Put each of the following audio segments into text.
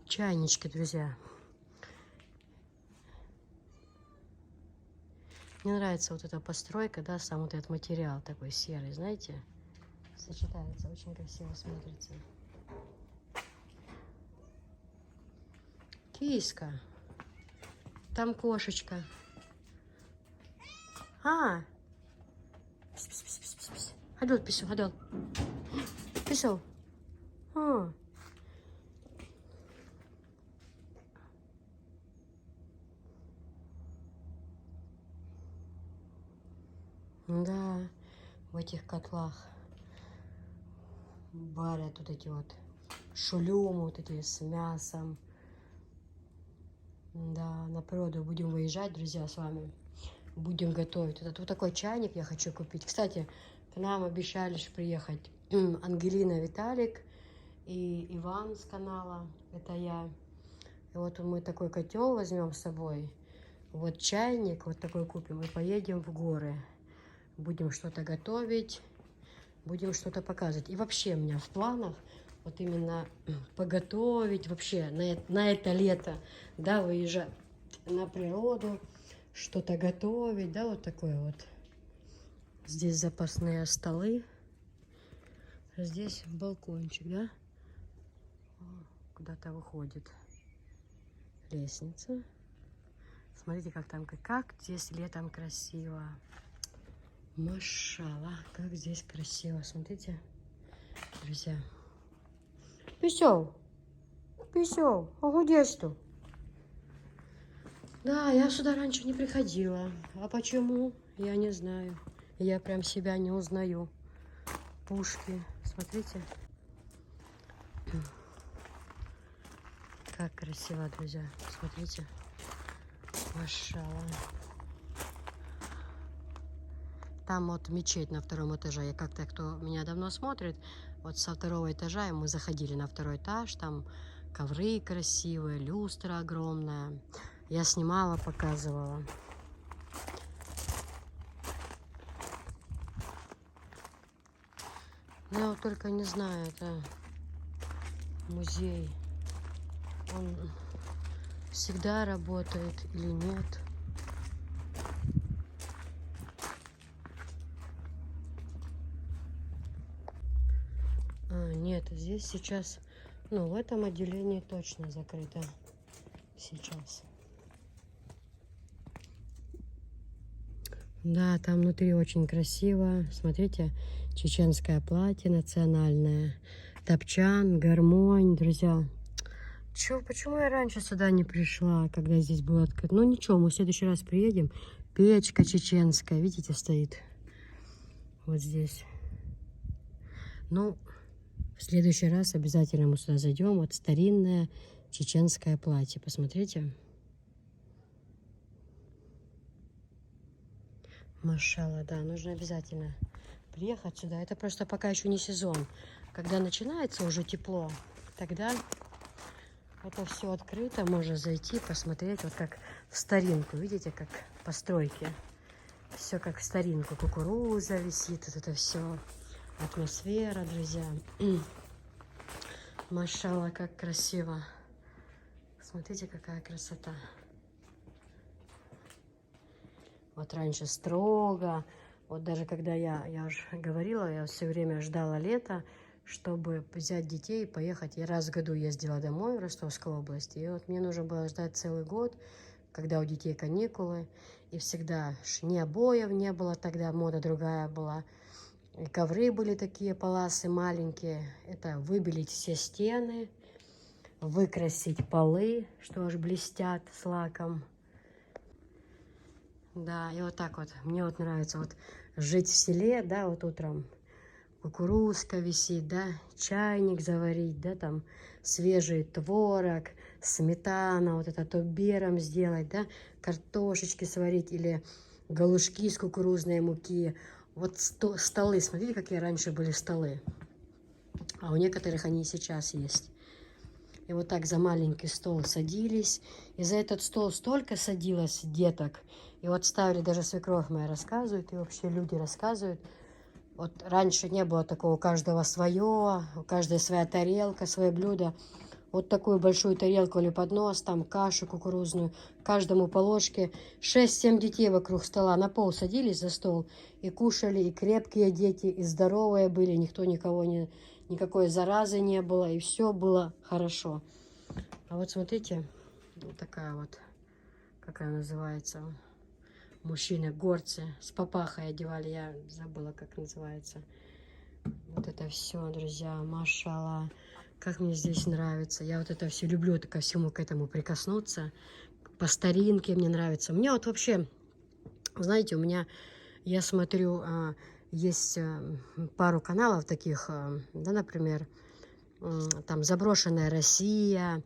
Чайнички, друзья. Мне нравится вот эта постройка, да, сам вот этот материал такой серый, знаете, сочетается, очень красиво смотрится. Киска, там кошечка. Пис-пис-пис-пис-пис. Ходил, писал, ходил. Писал. Да, в этих котлах варят вот эти вот шулюмы, вот эти с мясом. Да, на природу будем выезжать, друзья, с вами. Будем готовить. Вот такой чайник я хочу купить. Кстати, к нам обещали приехать Ангелина, Виталик и Иван с канала. Это я. И вот мы такой котел возьмем с собой. Вот чайник вот такой купим и поедем в горы. Будем что-то готовить, будем что-то показывать. И вообще у меня в планах вот именно поготовить вообще на это лето, да, выезжать на природу, что-то готовить, да, вот такое вот. Здесь запасные столы, здесь балкончик, да, куда-то выходит лестница. Смотрите, как там, как здесь летом красиво. Машалла, как здесь красиво, смотрите, друзья. Писел, писел, а где что? Да, я сюда раньше не приходила. А почему? Я не знаю. Я прям себя не узнаю. Пушки, смотрите. Как красиво, друзья. Смотрите. Машалла. Там вот мечеть на втором этаже. Я как-то, кто меня давно смотрит, вот со второго этажа мы заходили на второй этаж. Там ковры красивые, люстра огромная. Я снимала, показывала. Я вот только не знаю, это музей. Он всегда работает или нет. Нет, здесь сейчас, ну, в этом отделении точно закрыто сейчас. Да, там внутри очень красиво. Смотрите, чеченское платье национальное, топчан, гармонь, друзья. Почему я раньше сюда не пришла, когда здесь было открыто? Ну ничего, мы в следующий раз приедем. Печка чеченская, видите, стоит вот здесь. Ну, в следующий раз обязательно мы сюда зайдем. Вот старинное чеченское платье, посмотрите. Машалла, да, нужно обязательно приехать сюда. Это просто пока еще не сезон. Когда начинается уже тепло, тогда это все открыто, можно зайти, посмотреть, вот как в старинку. Видите, как постройки. Все как в старинку. Кукуруза висит, вот это все. Атмосфера, друзья. Машалла, как красиво. Смотрите, какая красота. Вот раньше строго. Вот даже когда я уже говорила, я все время ждала лета, чтобы взять детей и поехать. Я раз в году ездила домой в Ростовскую область. И вот мне нужно было ждать целый год, когда у детей каникулы. И всегда ни обоев не было, тогда мода другая была. И ковры были такие полосы маленькие. Это выбелить все стены, выкрасить полы, что аж блестят с лаком. Да, и вот так вот. Мне вот нравится вот жить в селе, да, вот утром. Кукурузка висит, да, чайник заварить, да, там свежий творог, сметана, вот это тубером сделать, да, картошечки сварить или галушки из кукурузной муки. Вот столы, смотрите, какие раньше были столы. А у некоторых они и сейчас есть. И вот так за маленький стол садились. И за этот стол столько садилось деток. И вот ставили, даже свекровь моя рассказывает, и вообще люди рассказывают. Вот раньше не было такого, у каждого свое, у каждой своя тарелка, свое блюдо. вот такую большую тарелку или поднос, там кашу кукурузную, каждому по ложке. 6-7 детей вокруг стола на пол садились за стол и кушали, и крепкие дети, и здоровые были, никто никого не, никакой заразы не было, и все было хорошо. А вот смотрите, вот такая вот, как она называется, мужчины, горцы, с папахой одевали, я забыла, как называется. Вот это все, друзья, машалла, как мне здесь нравится. Я вот это все люблю, ко всему к этому прикоснуться. По старинке мне нравится. Мне вот вообще, знаете, у меня, я смотрю, есть пару каналов таких, да, например, там «Заброшенная Россия»,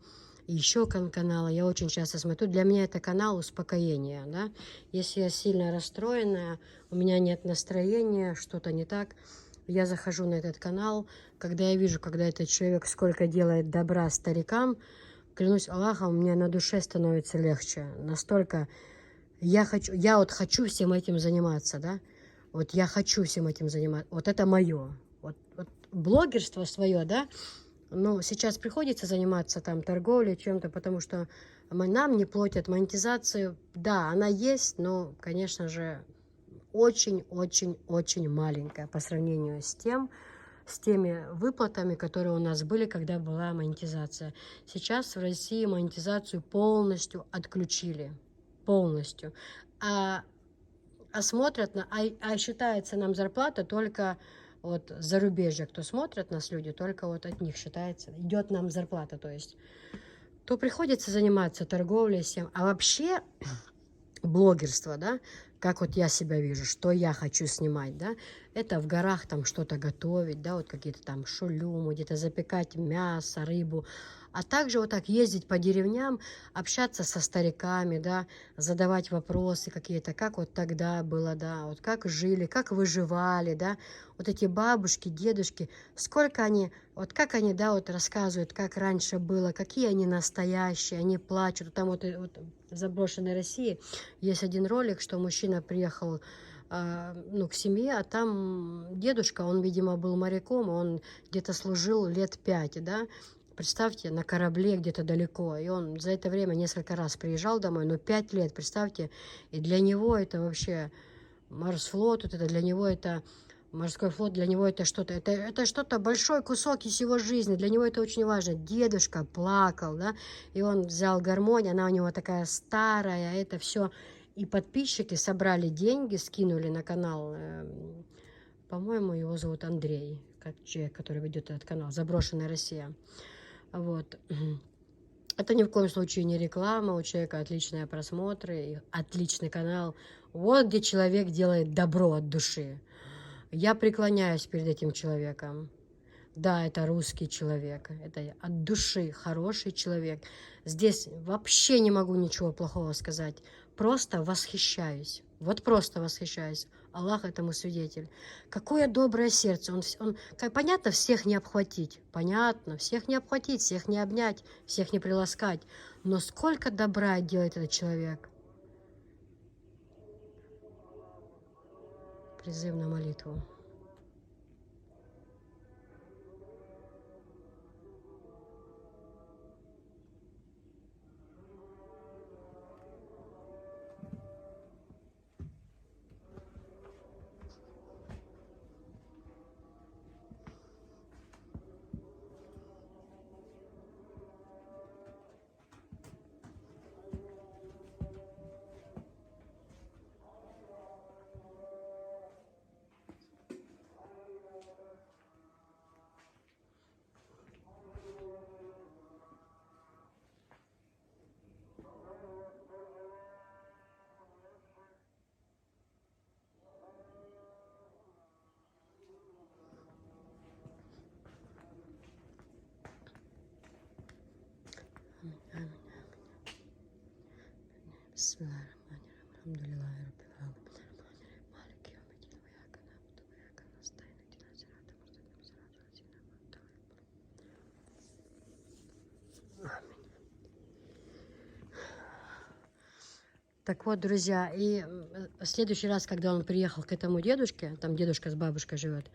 еще каналы, я очень часто смотрю. Для меня это канал успокоения, да. Если я сильно расстроенная, у меня нет настроения, что-то не так, я захожу на этот канал, когда я вижу, когда этот человек сколько делает добра старикам, клянусь Аллахом, у меня на душе становится легче. Настолько я вот хочу всем этим заниматься, да. Вот я хочу всем этим заниматься. Вот это мое. Вот блогерство свое, да. Но сейчас приходится заниматься там торговлей, чем-то, потому что нам не платят монетизацию. Да, она есть, но, конечно же, очень-очень-очень маленькая по сравнению с теми выплатами, которые у нас были, когда была монетизация. Сейчас в России монетизацию полностью отключили. Полностью. А смотрят, считается нам зарплата только вот зарубежья, кто смотрят нас люди, только вот от них считается, идет нам зарплата, то есть, то приходится заниматься торговлей всем. А вообще блогерство, да, как вот я себя вижу, что я хочу снимать, да, это в горах там что-то готовить, да, вот какие-то там шулюмы, где-то запекать мясо, рыбу, а также вот так ездить по деревням, общаться со стариками, да, задавать вопросы какие-то, как вот тогда было, да, вот как жили, как выживали, да, вот эти бабушки, дедушки, сколько они, вот как они, да, вот рассказывают, как раньше было, какие они настоящие, они плачут, вот там вот в «Заброшенной России» есть один ролик, что мужчина приехал ну, к семье, а там дедушка, он, видимо, был моряком, он где-то служил лет 5, да, представьте, на корабле где-то далеко, и он за это время несколько раз приезжал домой, но 5 лет, представьте, и для него это вообще морсфлот, это для него это морской флот, для него это что-то, это что-то, большой кусок из его жизни, для него это очень важно. Дедушка плакал, да, и он взял гармонь, она у него такая старая, это все. И подписчики собрали деньги, скинули на канал, по-моему, его зовут Андрей, как человек, который ведет этот канал, «Заброшенная Россия». Вот. Это ни в коем случае не реклама, у человека отличные просмотры, отличный канал. Вот где человек делает добро от души. Я преклоняюсь перед этим человеком. Да, это русский человек, это от души хороший человек. Здесь вообще не могу ничего плохого сказать. Просто восхищаюсь. Вот просто восхищаюсь. Аллах этому свидетель. Какое доброе сердце. Понятно, всех не обхватить. Понятно, всех не обхватить, всех не обнять, всех не приласкать. Но сколько добра делает этот человек. Призыв на молитву. Так вот, друзья, и в следующий раз, когда он приехал к этому дедушке, там дедушка с бабушкой живет,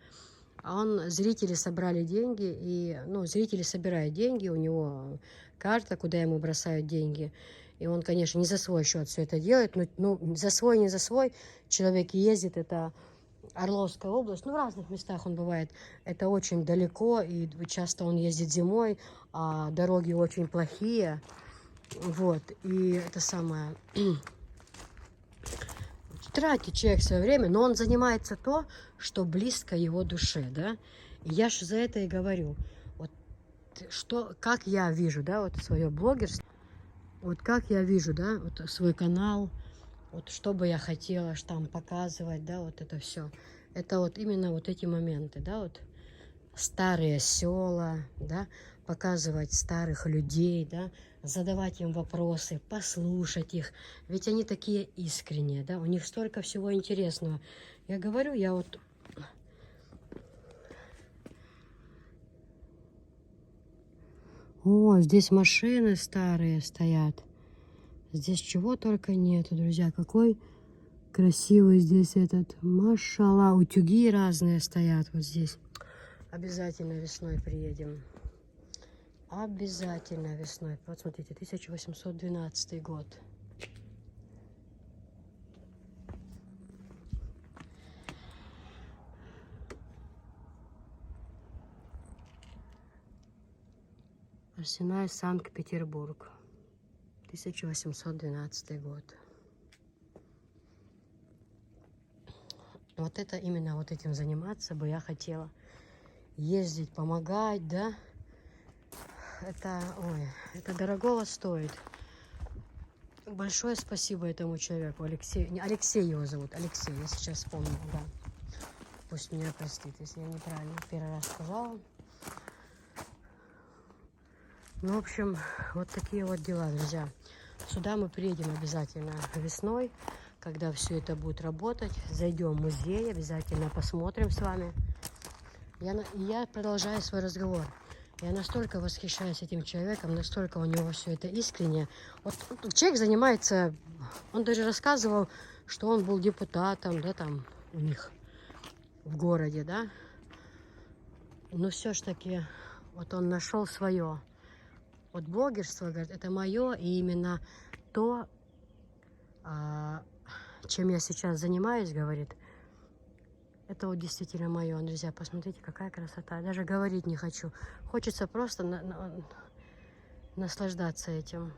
Зрители собрали деньги, и, ну, зрители собирают деньги, у него карта, куда ему бросают деньги. И он, конечно, не за свой счет все это делает, но ну, за свой, не за свой. Человек ездит, это Орловская область, ну, в разных местах он бывает. Это очень далеко, и часто он ездит зимой, а дороги очень плохие. Вот, и это самое... Тратит человек свое время, но он занимается то, что близко его душе, да. И я же за это и говорю. Вот что, как я вижу, да, вот свое блогерство, вот как я вижу, да, вот свой канал, вот что бы я хотела там показывать, да, вот это все. Это вот именно вот эти моменты, да, вот старые села, да, показывать старых людей, да, задавать им вопросы, послушать их, ведь они такие искренние, да, у них столько всего интересного. Я говорю, я вот... О, здесь машины старые стоят. Здесь чего только нету, друзья. Какой красивый здесь этот, машалла, утюги разные стоят вот здесь. Обязательно весной приедем. Обязательно весной. Вот смотрите, 1812 год. Арсенал, Санкт-Петербург. 1812 год. Вот это именно вот этим заниматься бы я хотела. Ездить, помогать, да. Это, ой, это дорогого стоит. Большое спасибо этому человеку, Алексей. Алексей его зовут, Алексей, я сейчас вспомнила, да. Пусть меня простит, если я неправильно первый раз сказала. Ну, в общем, вот такие вот дела, друзья. Сюда мы приедем обязательно весной, когда все это будет работать. Зайдем в музей, обязательно посмотрим с вами. Я продолжаю свой разговор. Я настолько восхищаюсь этим человеком, настолько у него все это искренне. Вот человек занимается, он даже рассказывал, что он был депутатом, да, там у них в городе, да. Но все-таки вот он нашел свое. Вот блогерство, говорит, это мое, и именно то, чем я сейчас занимаюсь, говорит, это вот действительно мое. Друзья, посмотрите, какая красота. Даже говорить не хочу. Хочется просто наслаждаться этим.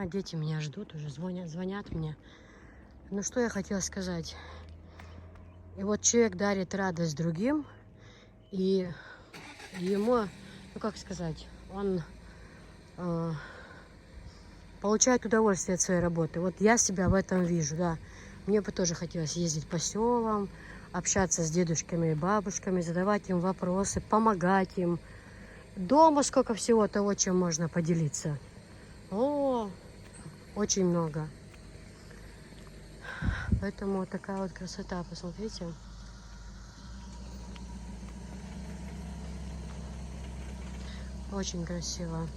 Дети меня ждут, уже звонят мне. Ну, что я хотела сказать. И вот человек дарит радость другим, и ему, ну как сказать, он получает удовольствие от своей работы. Вот я себя в этом вижу, да. Мне бы тоже хотелось ездить по селам, общаться с дедушками и бабушками, задавать им вопросы, помогать им. Дома сколько всего того, чем можно поделиться. О, очень много. Поэтому вот такая вот красота, посмотрите. Очень красиво.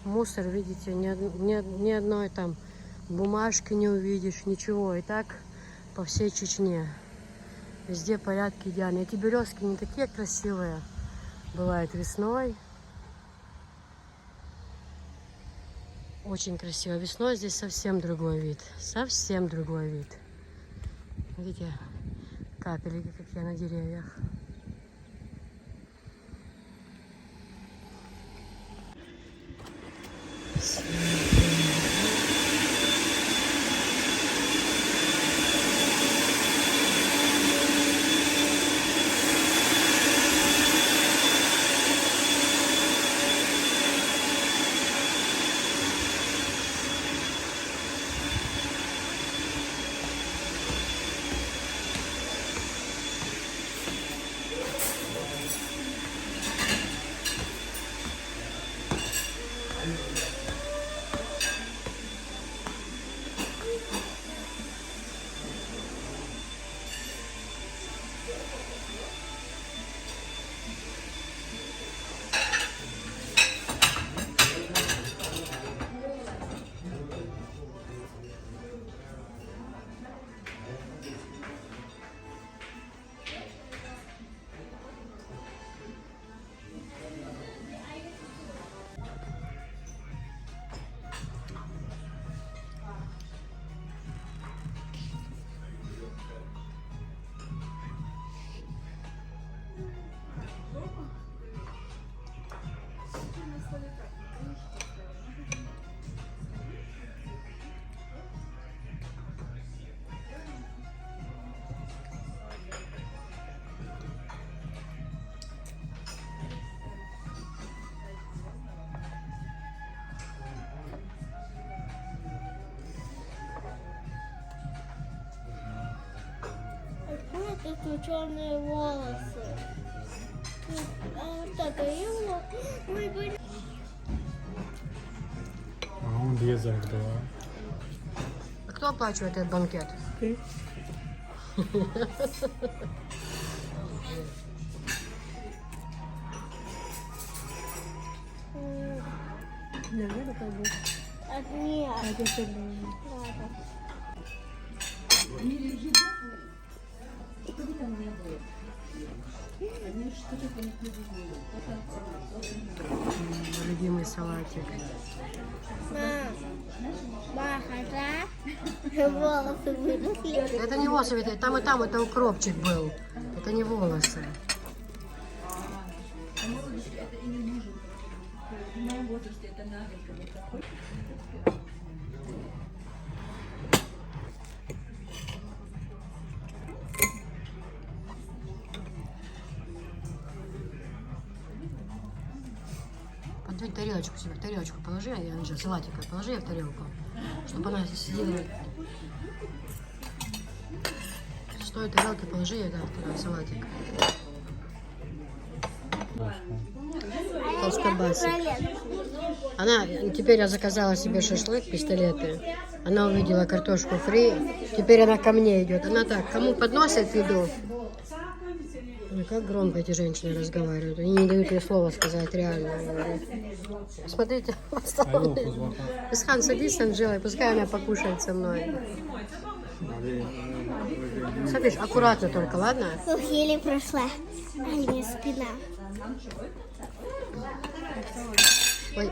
Мусор, видите, ни одной там бумажки не увидишь, ничего. И так по всей Чечне. Везде порядки идеальные. Эти березки не такие красивые. Бывает весной. Очень красиво. Весной здесь совсем другой вид. Совсем другой вид. Видите, капельки какие на деревьях. тут черные волосы. Вот так, а его... Ой, блин. А он резать давай. А кто оплачивает этот банкет? Ты? Нет. Ладно. Любимый салатик. Волосы выросли. Это не волосы, ведь там и там это укропчик был. Это не волосы. Подвинь тарелочку себе, в тарелочку положи, Анжела, салатика, положи ее в тарелку, чтобы она сидела. С той тарелки положи ее, да, туда, салатик. Толстобасик. Она, теперь я заказала себе шашлык, пистолеты. Она увидела картошку фри. Теперь она ко мне идет. Она так, кому подносит еду. Ой, как громко эти женщины разговаривают. Они не дают ей слова сказать, реально. Смотрите, Исхан, садись с Анжелой, пускай она покушает со мной. Смотришь, аккуратно только, ладно? Еле прошла. Алья спина. Ой,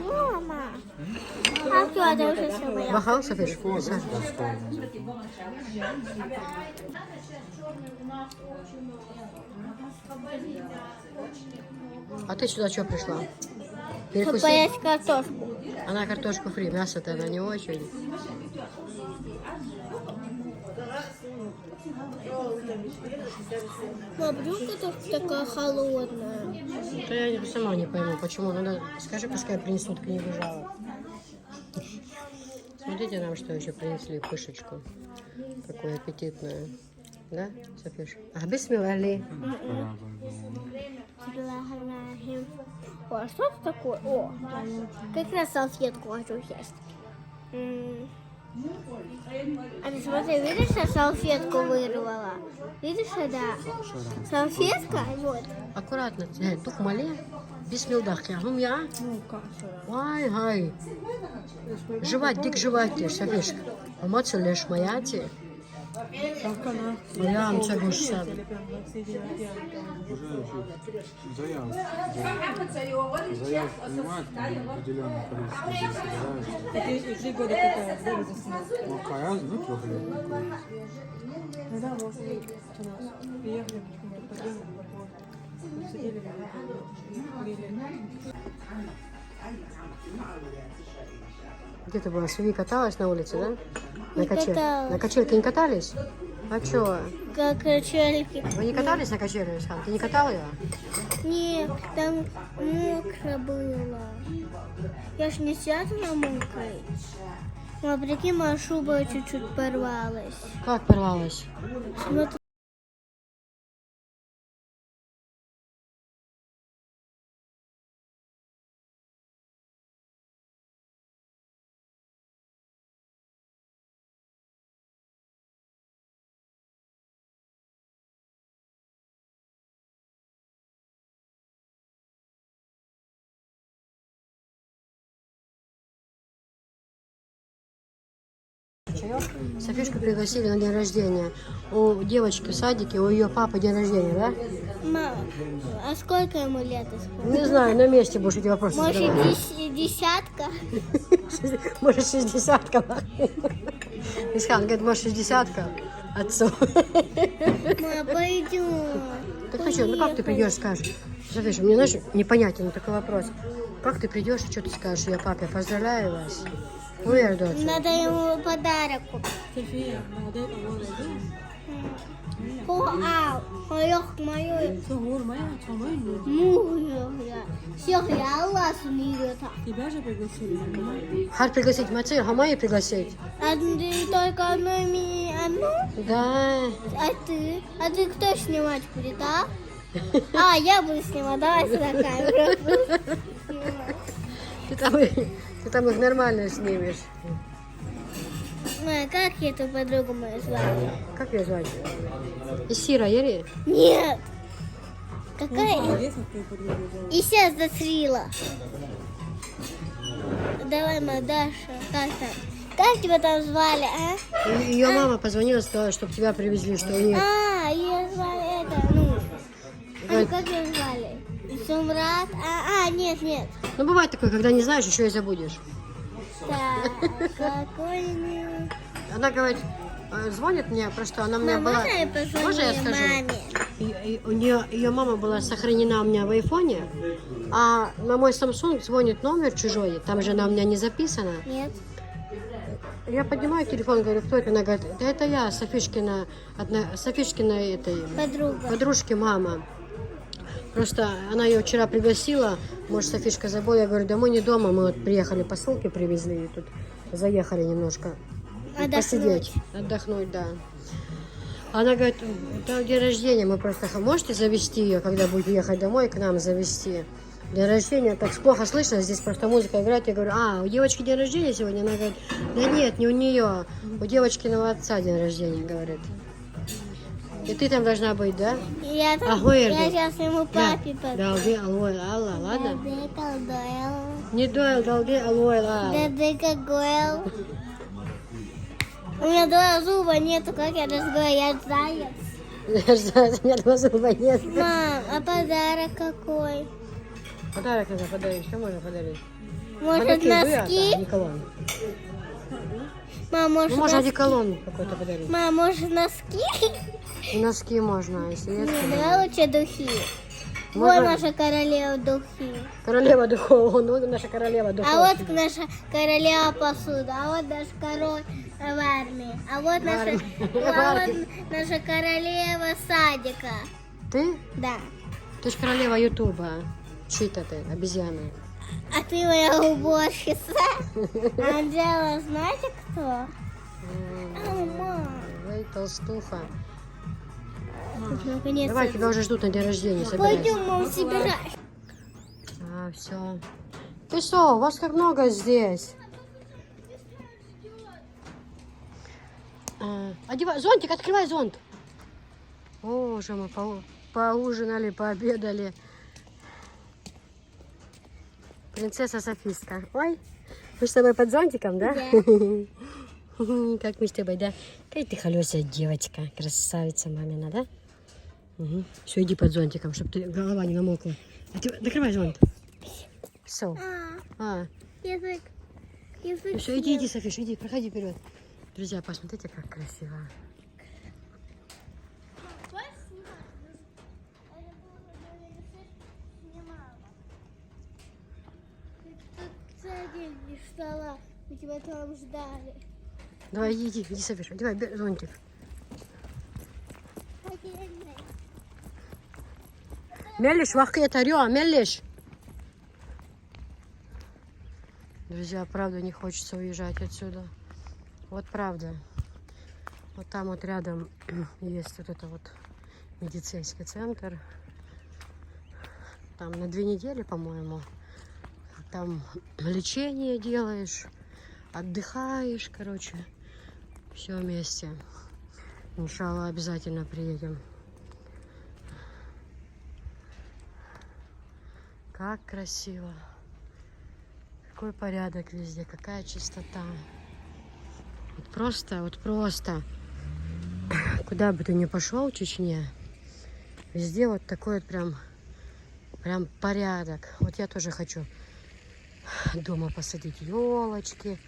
Мама. А кто это уже все моя? бахал, Софиш? А ты сюда что пришла? Чтобы Перекусить? поесть картошку. Она картошку фри, мясо-то она не очень. А почему картошка такая холодная? Да я сама не пойму, почему. Надо, скажи, пускай принесут книгу жалоб. Смотрите нам, что еще принесли, пышечку. Какую аппетитную. Да, Софиш? А бисмилlah. О, а что это такое? О, как раз салфетку хочу есть. А ты смотри, видишь, я салфетку вырвала? Видишь, да? Салфетка, вот. Аккуратно. Тух мале. Бисмилдах. Я я. Ай, гай. Жевать, дик жевать лишь, Софиш. Помоцу лишь мояти. Я вам все больше сам. Заяв понимает, определенное количество здесь собирается. Три года катаюсь, Ну, каяз, ну, 3 лет. да, вот у нас приехали, почему-то подъехали, сидели, курили. Где ты была? Суви каталась на улице, да? Не каталась. На качельке не катались? А чё? Как качельки. Вы не катались на качеле, Исхан? Ты не катал ее? Нет, там мокро было. Я ж не сяду на мокрой. Ну, а прикинь, моя шуба чуть-чуть порвалась. Как порвалась? Смотри. Чаек? Софишку пригласили на день рождения. У девочки в садике, у ее папы день рождения, да? Мама, а сколько ему лет? Не знаю, на месте будешь эти вопросы Может, задавать. десятка? Может, 60-ка. Исхан говорит, может, 60-ка отцу. Мама, пойдем. Так хочу, ну как ты придешь, скажешь? Софиша, мне, знаешь, непонятен такой вопрос. Как ты придешь и что ты скажешь? Я папе поздравляю вас. Уверь, дочь. Надо ему подарок купить. София, молодая погода, เพราะอ้าวพอยกมาอยู่ Согор, моя, самая не. มูอยู่อ่ะเสียงยาวอ่ะสุนีเดือดอ่ะ Тебя же пригласили, понимаешь? Хар пригласить Мацир, Хамай пригласить. А ты только одной одну? Да. А ты кто снимать будет, а? А, я буду снимать, давай сюда камеру. Ты там их нормально снимешь. Как эту подругу мою звали? Как ее звать? Исира, Яри? Нет. Какая? Молодец, а ты подругу. И сейчас засрила. Давай, моя Даша, как там? Как тебя там звали, а? Ее мама позвонила, сказала, чтобы тебя привезли, что у них... А, ее звали это, ну. А, как ее звали? Сумрат? Нет. Ну, бывает такое, когда не знаешь, еще и забудешь. Так, какой-нибудь... Она говорит, звонит мне, просто она у меня была... Можно я позвоню Можно я скажу? маме? У нее ее мама была сохранена у меня в айфоне, а на мой Samsung звонит номер чужой, там же она у меня не записана. Нет. Я поднимаю телефон, говорю, кто это? Она говорит, да это я, Софишкина этой Подруга. подружки мама. Просто она ее вчера пригласила, может, Софишка забыла, я говорю, да мы не дома, мы вот приехали, посылки привезли, и тут заехали немножко посидеть, отдохнуть, да. Она говорит, да, день рождения, мы просто, можете завести ее, когда будете ехать домой, к нам завести? День рождения, так плохо слышно, здесь просто музыка играет, я говорю, у девочки день рождения сегодня? Она говорит, да нет, не у нее, у девочкиного отца день рождения, говорит. И ты там должна быть, да? Я сейчас ему папе Далди, алой, алла, ладно? Дойл. Не дойл, далди, алой, алла. Гойл. У меня два зуба нету, как я разговариваю, я заяц. У меня два зуба нет. Мам, а подарок какой? Подарок надо подарить, что можно подарить? Может, носки? Одеколон. Мам, может, Ну, можно носки? одеколон какой-то подарить. Мам, может, носки? И носки можно, если есть. Нет, давай лучше духи. Можно- Вот наша королева духи. Королева духовная, ну наша королева духовная. А вот наша королева посуда, а вот наш король в армии, а вот наша королева садика. Ты? Да. Ты ж королева Ютуба. Чьи-то ты, обезьяны. А ты моя уборщица. Анжела, знаете кто? Мам. Эй, толстуха. Наконец-то. Давай, тебя уже ждут на день рождения. Собирайся. Пойдем, мам, собирай. Все. Ты что, у вас как много здесь? Одевай, зонтик, открывай зонт. О, уже мы поужинали, пообедали. Принцесса Софийска. Ой, мы с тобой под зонтиком, да? Как мы с тобой, да? Какая ты холёсая девочка, красавица мамина, да? Угу. Все, иди под зонтиком, чтобы ты голова не намокла. Закрывай зонт. Все. Язык. Все, иди, Софиш, иди, проходи вперед. Друзья, посмотрите, как красиво. Целый день не встала, мы тебя там ждали. Давай, иди, Софиш, одевай зонтик. Мелиш, вахкет, орё, мелиш. Друзья, правда, не хочется уезжать отсюда. Вот правда. Вот там вот рядом есть вот это вот медицинский центр. Там на 2 недели, по-моему. Там лечение делаешь, отдыхаешь, короче. Все вместе. Иншалла, обязательно приедем. Как красиво. Какой порядок везде, какая чистота. Вот просто. Куда бы ты ни пошел в Чечне, везде вот такой вот прям порядок. Вот я тоже хочу дома посадить елочки.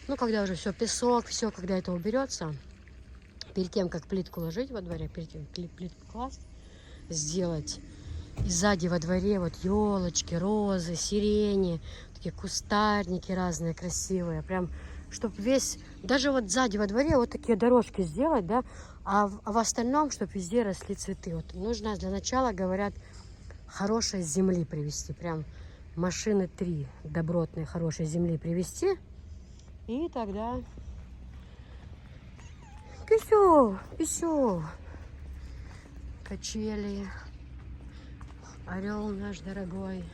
Ну, когда уже все, песок, все, когда это уберется, перед тем, как плитку ложить во дворе, перед тем, как плитку класть, сделать. И сзади во дворе вот елочки, розы, сирени, такие кустарники разные красивые. Прям, чтобы весь, даже вот сзади во дворе вот такие дорожки сделать, да, в остальном, чтобы везде росли цветы. Вот нужно для начала, говорят, хорошей земли привезти. Прям машины 3 добротной, хорошей земли привезти. И тогда... Писю, писю. Качели. Орел наш дорогой.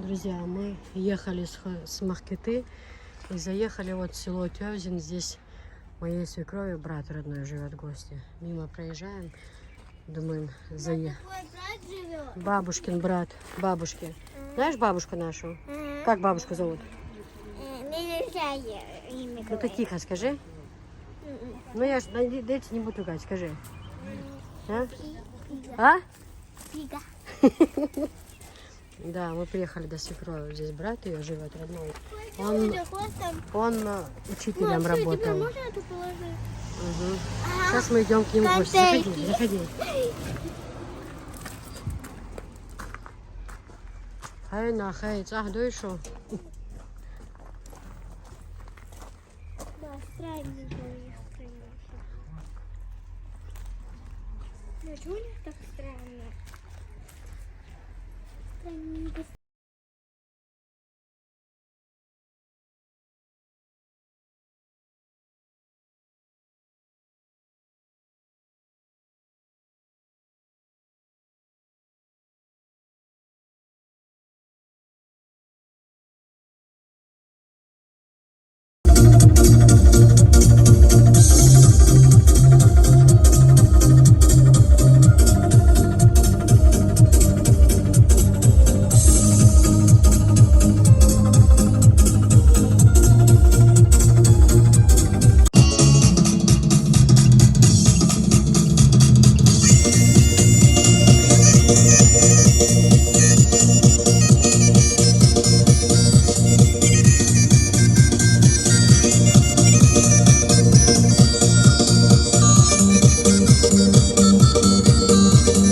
Друзья, мы ехали с Махкеты и заехали вот в село Тёвзин. Здесь моей свекрови брат родной живет в гости. Мимо проезжаем, думаем, заехать. Твой брат живет? Бабушкин брат, бабушки. Знаешь бабушку нашу? Как бабушку зовут? Мне нельзя имя Ну ты говорить. тихо скажи. Ну я ж дайте не буду ругать, скажи. А? А? Фига. Да, мы приехали до свекрови. Здесь брат ее живет родной. Он Он учителем Тебе работал. можно это положить? Мгм. Сейчас мы идем к нему в гости. Заходи, заходи. Хай на хай, ах, дойшов. Да, странно было страница. Ну, что у них так странно? Странненько,